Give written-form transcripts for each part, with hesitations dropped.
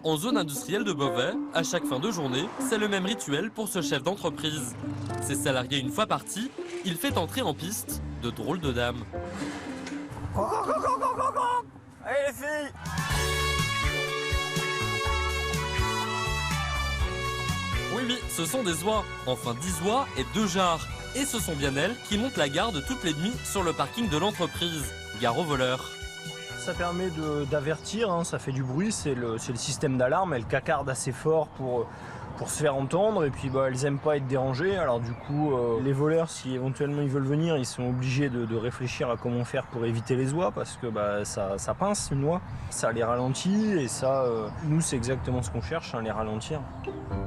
En zone industrielle de Beauvais, à chaque fin de journée, c'est le même rituel pour ce chef d'entreprise. Ses salariés une fois partis, il fait entrer en piste de drôles de dames. Allez les filles! Oui, ce sont des oies. Enfin 10 oies et 2 jarres. Et ce sont bien elles qui montent la garde toutes les nuits sur le parking de l'entreprise. Gare aux voleurs. Ça permet d'avertir, hein, ça fait du bruit, c'est le système d'alarme, elles cacardent assez fort pour se faire entendre et puis elles aiment pas être dérangées. Alors du coup, les voleurs, si éventuellement ils veulent venir, ils sont obligés de réfléchir à comment faire pour éviter les oies parce que ça pince une oie, ça les ralentit et ça, nous c'est exactement ce qu'on cherche, hein, les ralentir.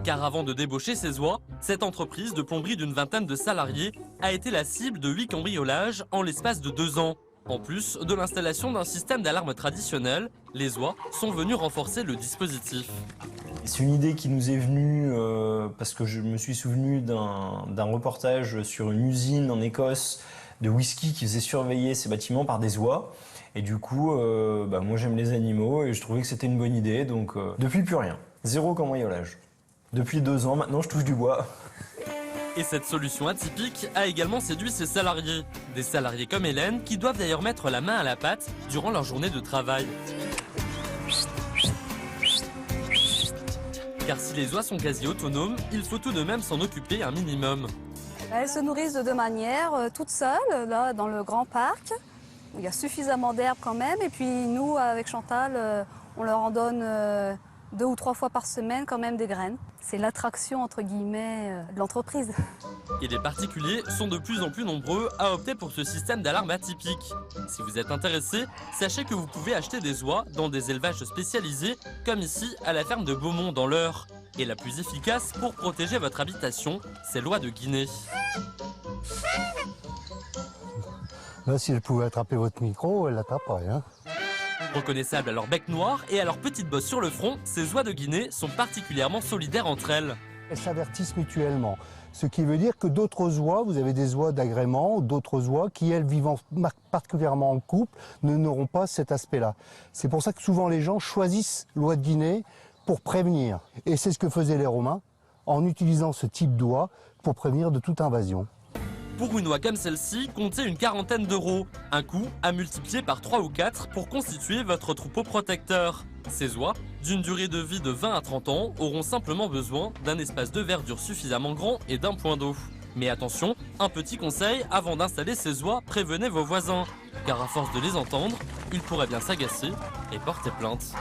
Car avant de débaucher ces oies, cette entreprise de plomberie d'une vingtaine de salariés a été la cible de 8 cambriolages en l'espace de 2 ans. En plus de l'installation d'un système d'alarme traditionnel, les oies sont venues renforcer le dispositif. C'est une idée qui nous est venue parce que je me suis souvenu d'un reportage sur une usine en Écosse de whisky qui faisait surveiller ses bâtiments par des oies. Et du coup, moi j'aime les animaux et je trouvais que c'était une bonne idée. Donc depuis plus rien. Zéro cambriolage. Depuis 2 ans, maintenant je touche du bois. Et cette solution atypique a également séduit ses salariés. Des salariés comme Hélène qui doivent d'ailleurs mettre la main à la pâte durant leur journée de travail. Car si les oies sont quasi autonomes, il faut tout de même s'en occuper un minimum. Elles se nourrissent de 2 manières, toutes seules, là dans le grand parc. Il y a suffisamment d'herbe quand même. Et puis nous, avec Chantal, on leur en donne 2 ou 3 fois par semaine quand même des graines. C'est l'attraction entre guillemets de l'entreprise. Et les particuliers sont de plus en plus nombreux à opter pour ce système d'alarme atypique. Si vous êtes intéressé, sachez que vous pouvez acheter des oies dans des élevages spécialisés, comme ici à la ferme de Beaumont dans l'Eure. Et la plus efficace pour protéger votre habitation, c'est l'oie de Guinée. Là, si je pouvais attraper votre micro, elle l'attraperait, hein. Reconnaissables à leur bec noir et à leur petite bosse sur le front, ces oies de Guinée sont particulièrement solidaires entre elles. Elles s'avertissent mutuellement. Ce qui veut dire que d'autres oies, vous avez des oies d'agrément, d'autres oies qui, elles, vivant particulièrement en couple, n'auront pas cet aspect-là. C'est pour ça que souvent les gens choisissent l'oie de Guinée pour prévenir. Et c'est ce que faisaient les Romains en utilisant ce type d'oie pour prévenir de toute invasion. Pour une oie comme celle-ci, comptez une quarantaine d'euros. Un coût à multiplier par 3 ou 4 pour constituer votre troupeau protecteur. Ces oies, d'une durée de vie de 20 à 30 ans, auront simplement besoin d'un espace de verdure suffisamment grand et d'un point d'eau. Mais attention, un petit conseil, avant d'installer ces oies, prévenez vos voisins. Car à force de les entendre, ils pourraient bien s'agacer et porter plainte.